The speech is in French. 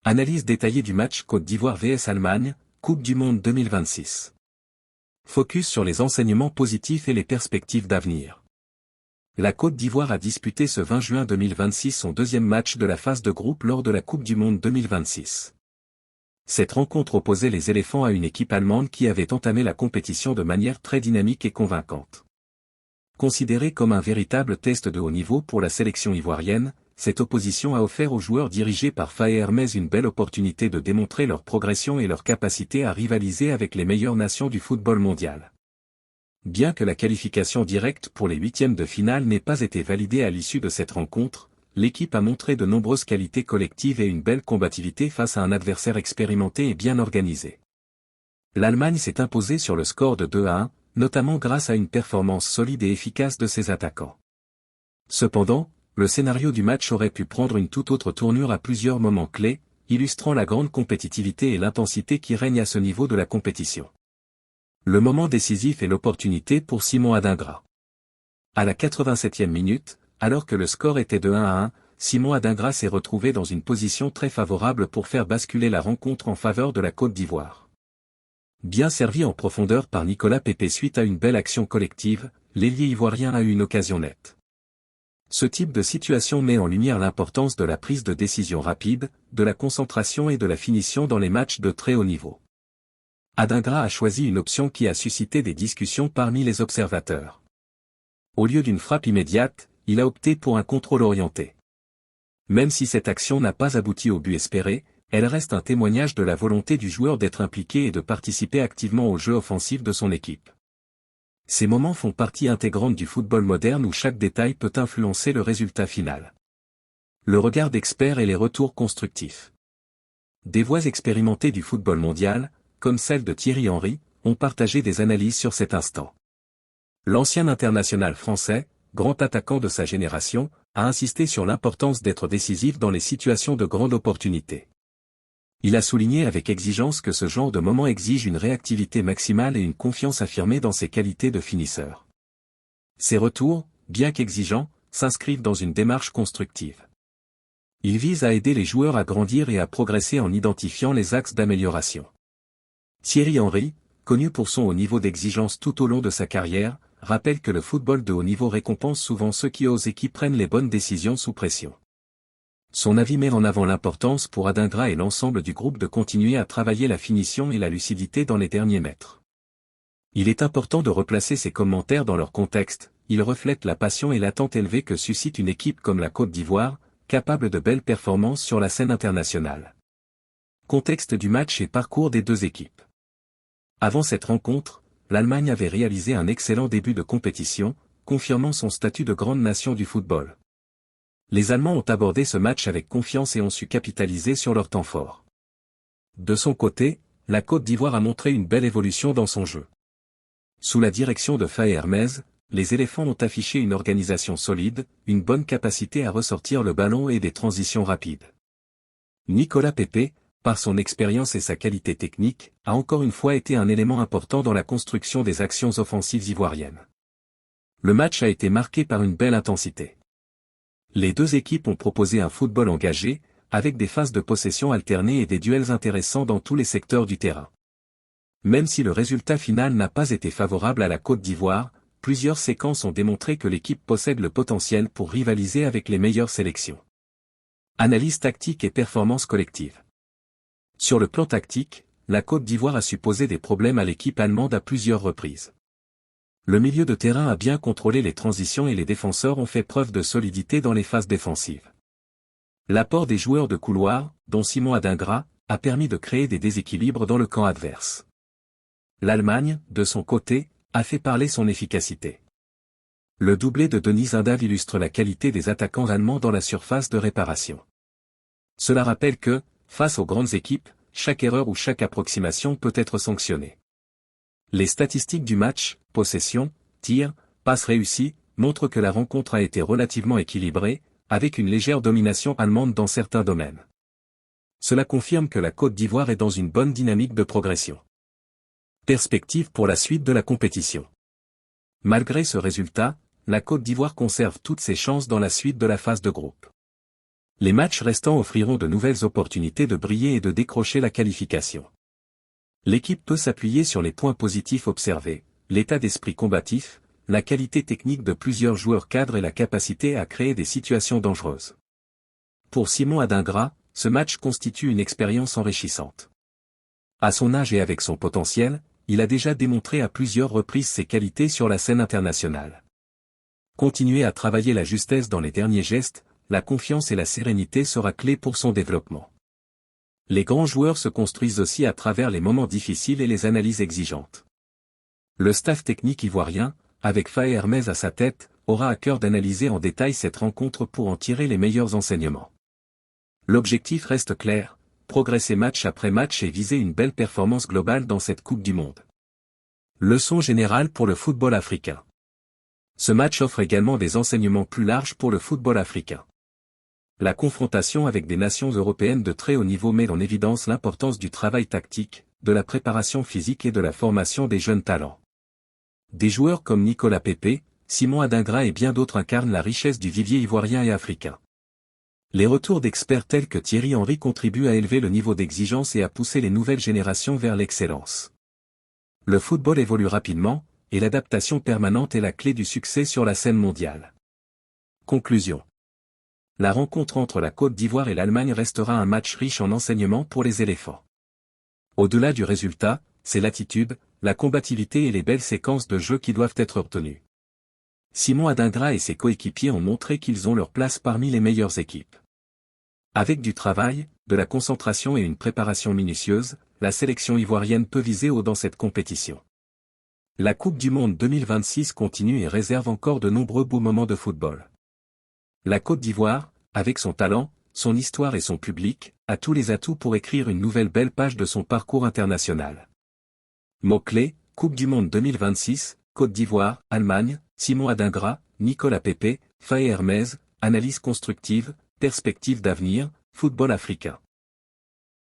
Analyse détaillée du match Côte d'Ivoire vs Allemagne, Coupe du Monde 2026. Focus sur les enseignements positifs et les perspectives d'avenir. La Côte d'Ivoire a disputé ce 20 juin 2026 son deuxième match de la phase de groupe lors de la Coupe du Monde 2026. Cette rencontre opposait les éléphants à une équipe allemande qui avait entamé la compétition de manière très dynamique et convaincante. Considérée comme un véritable test de haut niveau pour la sélection ivoirienne, cette opposition a offert aux joueurs dirigés par Faye Hermès une belle opportunité de démontrer leur progression et leur capacité à rivaliser avec les meilleures nations du football mondial. Bien que la qualification directe pour les huitièmes de finale n'ait pas été validée à l'issue de cette rencontre, l'équipe a montré de nombreuses qualités collectives et une belle combativité face à un adversaire expérimenté et bien organisé. L'Allemagne s'est imposée sur le score de 2-1, notamment grâce à une performance solide et efficace de ses attaquants. Cependant, le scénario du match aurait pu prendre une toute autre tournure à plusieurs moments clés, illustrant la grande compétitivité et l'intensité qui règnent à ce niveau de la compétition. Le moment décisif est l'opportunité pour Simon Adingra. À la 87e minute, alors que le score était de 1-1, Simon Adingra s'est retrouvé dans une position très favorable pour faire basculer la rencontre en faveur de la Côte d'Ivoire. Bien servi en profondeur par Nicolas Pepe suite à une belle action collective, l'ailier ivoirien a eu une occasion nette. Ce type de situation met en lumière l'importance de la prise de décision rapide, de la concentration et de la finition dans les matchs de très haut niveau. Adingra a choisi une option qui a suscité des discussions parmi les observateurs. Au lieu d'une frappe immédiate, il a opté pour un contrôle orienté. Même si cette action n'a pas abouti au but espéré, elle reste un témoignage de la volonté du joueur d'être impliqué et de participer activement au jeu offensif de son équipe. Ces moments font partie intégrante du football moderne où chaque détail peut influencer le résultat final. Le regard d'experts et les retours constructifs. Des voix expérimentées du football mondial, comme celle de Thierry Henry, ont partagé des analyses sur cet instant. L'ancien international français, grand attaquant de sa génération, a insisté sur l'importance d'être décisif dans les situations de grande opportunité. Il a souligné avec exigence que ce genre de moment exige une réactivité maximale et une confiance affirmée dans ses qualités de finisseur. Ces retours, bien qu'exigeants, s'inscrivent dans une démarche constructive. Ils visent à aider les joueurs à grandir et à progresser en identifiant les axes d'amélioration. Thierry Henry, connu pour son haut niveau d'exigence tout au long de sa carrière, rappelle que le football de haut niveau récompense souvent ceux qui osent et qui prennent les bonnes décisions sous pression. Son avis met en avant l'importance pour Adingra et l'ensemble du groupe de continuer à travailler la finition et la lucidité dans les derniers mètres. Il est important de replacer ces commentaires dans leur contexte, ils reflètent la passion et l'attente élevée que suscite une équipe comme la Côte d'Ivoire, capable de belles performances sur la scène internationale. Contexte du match et parcours des deux équipes. Avant cette rencontre, l'Allemagne avait réalisé un excellent début de compétition, confirmant son statut de grande nation du football. Les Allemands ont abordé ce match avec confiance et ont su capitaliser sur leur temps fort. De son côté, la Côte d'Ivoire a montré une belle évolution dans son jeu. Sous la direction de Faye Hermès, les éléphants ont affiché une organisation solide, une bonne capacité à ressortir le ballon et des transitions rapides. Nicolas Pepe, par son expérience et sa qualité technique, a encore une fois été un élément important dans la construction des actions offensives ivoiriennes. Le match a été marqué par une belle intensité. Les deux équipes ont proposé un football engagé, avec des phases de possession alternées et des duels intéressants dans tous les secteurs du terrain. Même si le résultat final n'a pas été favorable à la Côte d'Ivoire, plusieurs séquences ont démontré que l'équipe possède le potentiel pour rivaliser avec les meilleures sélections. Analyse tactique et performance collective. Sur le plan tactique, la Côte d'Ivoire a su poser des problèmes à l'équipe allemande à plusieurs reprises. Le milieu de terrain a bien contrôlé les transitions et les défenseurs ont fait preuve de solidité dans les phases défensives. L'apport des joueurs de couloir, dont Simon Adingra, a permis de créer des déséquilibres dans le camp adverse. L'Allemagne, de son côté, a fait parler son efficacité. Le doublé de Denis Zindel illustre la qualité des attaquants allemands dans la surface de réparation. Cela rappelle que, face aux grandes équipes, chaque erreur ou chaque approximation peut être sanctionnée. Les statistiques du match, possession, tir, passes réussies, montrent que la rencontre a été relativement équilibrée, avec une légère domination allemande dans certains domaines. Cela confirme que la Côte d'Ivoire est dans une bonne dynamique de progression. Perspective pour la suite de la compétition. Malgré ce résultat, la Côte d'Ivoire conserve toutes ses chances dans la suite de la phase de groupe. Les matchs restants offriront de nouvelles opportunités de briller et de décrocher la qualification. L'équipe peut s'appuyer sur les points positifs observés, l'état d'esprit combatif, la qualité technique de plusieurs joueurs cadres et la capacité à créer des situations dangereuses. Pour Simon Adingra, ce match constitue une expérience enrichissante. À son âge et avec son potentiel, il a déjà démontré à plusieurs reprises ses qualités sur la scène internationale. Continuer à travailler la justesse dans les derniers gestes, la confiance et la sérénité sera clé pour son développement. Les grands joueurs se construisent aussi à travers les moments difficiles et les analyses exigeantes. Le staff technique ivoirien, avec Faye Hermès à sa tête, aura à cœur d'analyser en détail cette rencontre pour en tirer les meilleurs enseignements. L'objectif reste clair, progresser match après match et viser une belle performance globale dans cette Coupe du Monde. Leçon générale pour le football africain. Ce match offre également des enseignements plus larges pour le football africain. La confrontation avec des nations européennes de très haut niveau met en évidence l'importance du travail tactique, de la préparation physique et de la formation des jeunes talents. Des joueurs comme Nicolas Pepe, Simon Adingra et bien d'autres incarnent la richesse du vivier ivoirien et africain. Les retours d'experts tels que Thierry Henry contribuent à élever le niveau d'exigence et à pousser les nouvelles générations vers l'excellence. Le football évolue rapidement, et l'adaptation permanente est la clé du succès sur la scène mondiale. Conclusion. La rencontre entre la Côte d'Ivoire et l'Allemagne restera un match riche en enseignements pour les éléphants. Au-delà du résultat, c'est l'attitude, la combativité et les belles séquences de jeu qui doivent être obtenues. Simon Adingra et ses coéquipiers ont montré qu'ils ont leur place parmi les meilleures équipes. Avec du travail, de la concentration et une préparation minutieuse, la sélection ivoirienne peut viser haut dans cette compétition. La Coupe du Monde 2026 continue et réserve encore de nombreux beaux moments de football. La Côte d'Ivoire, avec son talent, son histoire et son public, a tous les atouts pour écrire une nouvelle belle page de son parcours international. Mots-clés, Coupe du Monde 2026, Côte d'Ivoire, Allemagne, Simon Adingra, Nicolas Pepe, Faye Hermès, analyse constructive, perspective d'avenir, football africain.